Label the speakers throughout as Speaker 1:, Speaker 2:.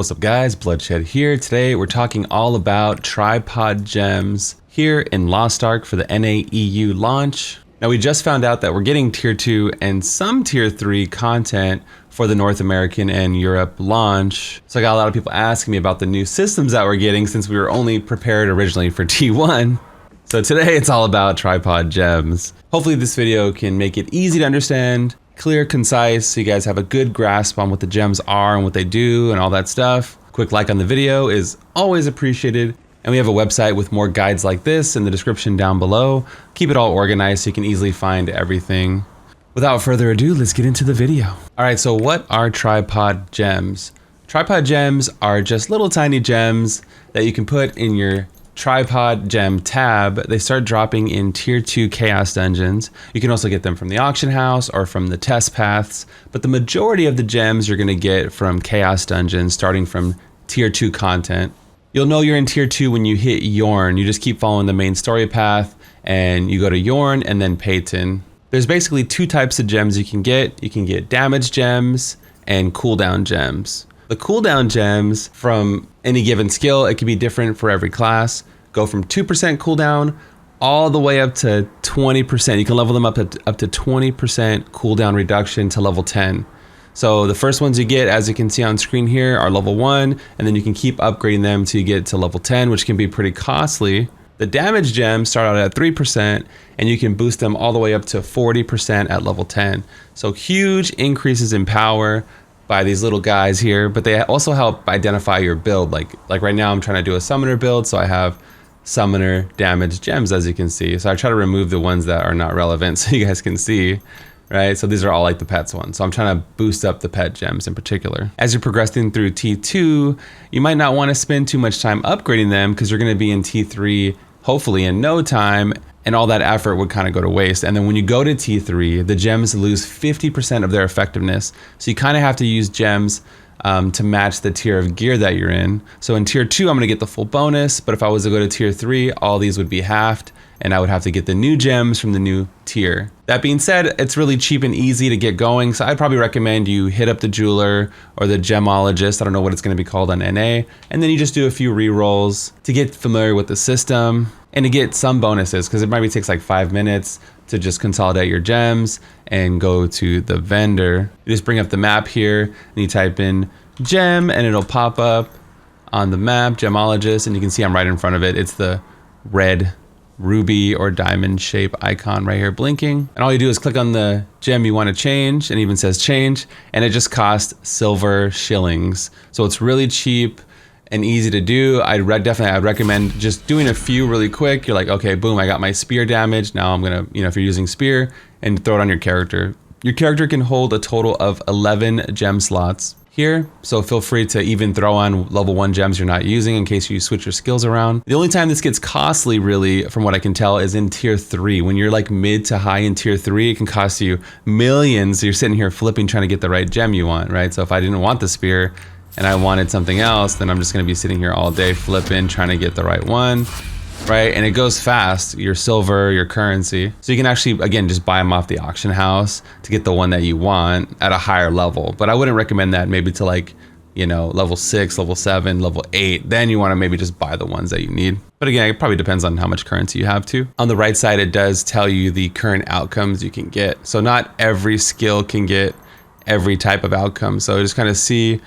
Speaker 1: What's up guys, Bloodshed here. Today we're talking all about tripod gems here in Lost Ark for the NA EU launch. Now we just found out that we're getting tier 2 and some tier 3 content for the North American and Europe launch. So I got a lot of people asking me about the new systems that we're getting since we were only prepared originally for T1. So today it's all about tripod gems. Hopefully this video can make it easy to understand, clear, concise, so you guys have a good grasp on what the gems are and what they do and all that stuff. Quick like on the video is always appreciated. And we have a website with more guides like this in the description down below. Keep it all organized so you can easily find everything. Without further ado, let's get into the video. All right, so what are tripod gems? Tripod gems are just little tiny gems that you can put in your tripod gem tab. They start dropping in tier 2 chaos dungeons. You can also get them from the auction house or from the test paths, but the majority of the gems you're gonna get from chaos dungeons starting from tier 2 content. You'll know you're in tier 2 when you hit Yorn. You just keep following the main story path and you go to Yorn and then Payton. There's basically two types of gems you can get. You can get damage gems and cooldown gems. The cooldown gems from any given skill, it can be different for every class, go from 2% cooldown all the way up to 20%. You can level them up to 20% cooldown reduction to level 10. So the first ones you get, as you can see on screen here, are level 1, and then you can keep upgrading them till you get to level 10, which can be pretty costly. The damage gems start out at 3%, and you can boost them all the way up to 40% at level 10. So huge increases in power by these little guys here, but they also help identify your build. Like right now I'm trying to do a summoner build, so I have summoner damage gems, as you can see. So I try to remove the ones that are not relevant so you guys can see, right? So these are all like the pets ones. So I'm trying to boost up the pet gems in particular. As you're progressing through T2, you might not want to spend too much time upgrading them because you're going to be in T3 hopefully in no time, and all that effort would kind of go to waste. And then when you go to T3, the gems lose 50% of their effectiveness. So you kind of have to use gems to match the tier of gear that you're in. So in tier 2, I'm gonna get the full bonus, but if I was to go to tier 3, all these would be halved, and I would have to get the new gems from the new tier. That being said, it's really cheap and easy to get going, so I'd probably recommend you hit up the jeweler or the gemologist, I don't know what it's gonna be called on NA, and then you just do a few re-rolls to get familiar with the system and to get some bonuses, because it maybe takes like 5 minutes to just consolidate your gems and go to the vendor. You just bring up the map here and you type in gem and it'll pop up on the map, gemologist, and you can see I'm right in front of it. It's the red ruby or diamond shape icon right here blinking. And all you do is click on the gem you want to change, and it even says change, and it just costs silver shillings. So it's really cheap and easy to do. I'd recommend just doing a few really quick. You're like, okay, boom, I got my spear damage. Now I'm gonna, if you're using spear, and throw it on your character. Your character can hold a total of 11 gem slots here, so feel free to even throw on level 1 gems you're not using in case you switch your skills around. The only time this gets costly, really, from what I can tell, is in tier 3. When you're like mid to high in tier 3, it can cost you millions. You're sitting here flipping, trying to get the right gem you want, right? So if I didn't want the spear and I wanted something else, then I'm just gonna be sitting here all day flipping, trying to get the right one, right? And it goes fast, your silver, your currency. So you can actually, again, just buy them off the auction house to get the one that you want at a higher level. But I wouldn't recommend that maybe to like, level 6, level 7, level 8. Then you wanna maybe just buy the ones that you need. But again, it probably depends on how much currency you have too. On the right side, it does tell you the current outcomes you can get. So not every skill can get every type of outcome. So just kind of see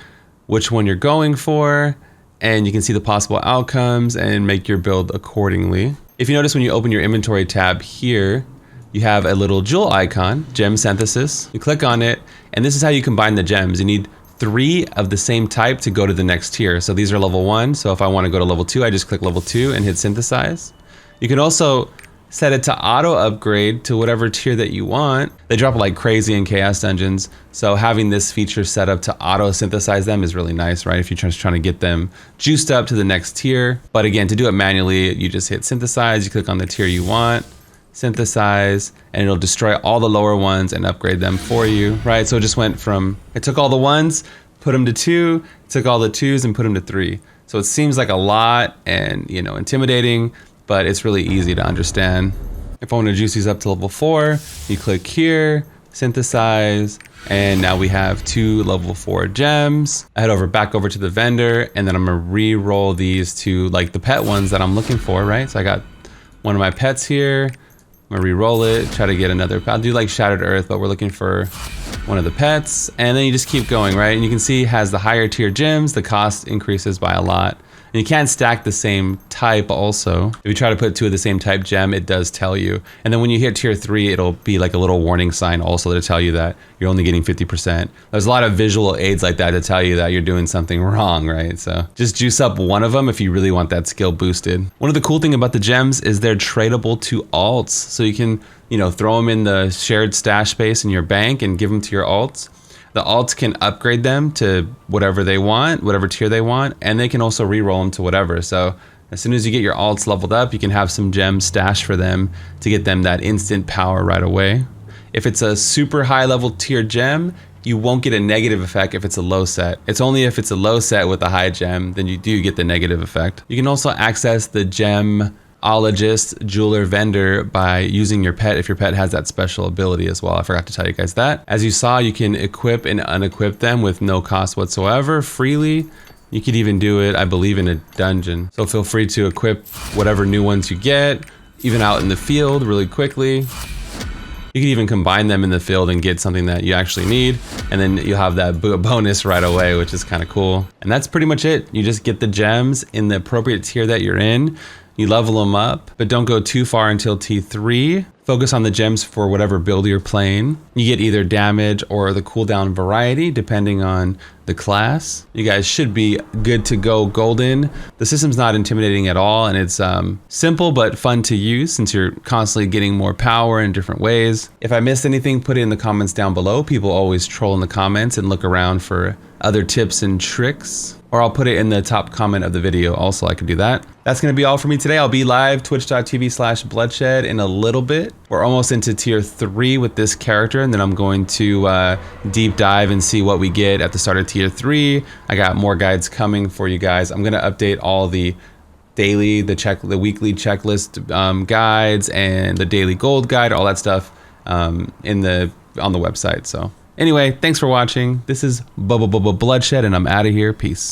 Speaker 1: which one you're going for, and you can see the possible outcomes and make your build accordingly. If you notice when you open your inventory tab here, you have a little jewel icon, gem synthesis. You click on it, and this is how you combine the gems. You need 3 of the same type to go to the next tier. So these are level 1, so if I want to go to level 2, I just click level 2 and hit synthesize. You can also set it to auto upgrade to whatever tier that you want. They drop like crazy in chaos dungeons, so having this feature set up to auto synthesize them is really nice, right? If you're just trying to get them juiced up to the next tier. But again, to do it manually, you just hit synthesize, you click on the tier you want, synthesize, and it'll destroy all the lower ones and upgrade them for you, right? So it just went from, it took all the 1s, put them to 2, took all the 2s and put them to 3. So it seems like a lot and, intimidating, but it's really easy to understand. If I want to juice these up to level 4, you click here, synthesize, and now we have 2 level 4 gems. I head back over to the vendor, and then I'm gonna re-roll these to like the pet ones that I'm looking for, right? So I got one of my pets here. I'm gonna re-roll it, try to get another. I'll do like Shattered Earth, but we're looking for one of the pets, and then you just keep going, right? And you can see it has the higher tier gems, the cost increases by a lot. And you can't stack the same type also. If you try to put 2 of the same type gem, it does tell you. And then when you hit tier 3, it'll be like a little warning sign also to tell you that you're only getting 50%. There's a lot of visual aids like that to tell you that you're doing something wrong, right? So just juice up one of them if you really want that skill boosted. One of the cool thing about the gems is they're tradable to alts. So you can, you know, throw them in the shared stash space in your bank and give them to your alts. The alts can upgrade them to whatever they want, whatever tier they want, and they can also re-roll them to whatever. So as soon as you get your alts leveled up, you can have some gems stashed for them to get them that instant power right away. If it's a super high level tier gem, you won't get a negative effect if it's a low set. It's only if it's a low set with a high gem, then you do get the negative effect. You can also access the Gemologist jeweler vendor by using your pet if your pet has that special ability as well. I forgot to tell you guys that. As you saw, you can equip and unequip them with no cost whatsoever, freely. You could even do it, I believe, in a dungeon. So feel free to equip whatever new ones you get, even out in the field really quickly. You can even combine them in the field and get something that you actually need, and then you'll have that bonus right away, which is kind of cool. And that's pretty much it. You just get the gems in the appropriate tier that you're in. You level them up, but don't go too far until T3. Focus on the gems for whatever build you're playing. You get either damage or the cooldown variety, depending on the class. You guys should be good to go golden. The system's not intimidating at all, and it's simple but fun to use since you're constantly getting more power in different ways. If I missed anything, put it in the comments down below. People always troll in the comments and look around for other tips and tricks. Or I'll put it in the top comment of the video also, I can do that. That's gonna be all for me today. I'll be live twitch.tv/bloodshed in a little bit. We're almost into tier 3 with this character, and then I'm going to deep dive and see what we get at the start of tier 3. I got more guides coming for you guys. I'm gonna update all the daily, the weekly checklist guides and the daily gold guide, all that stuff on the website. So anyway, thanks for watching. This is Bloodshed, and I'm out of here. Peace.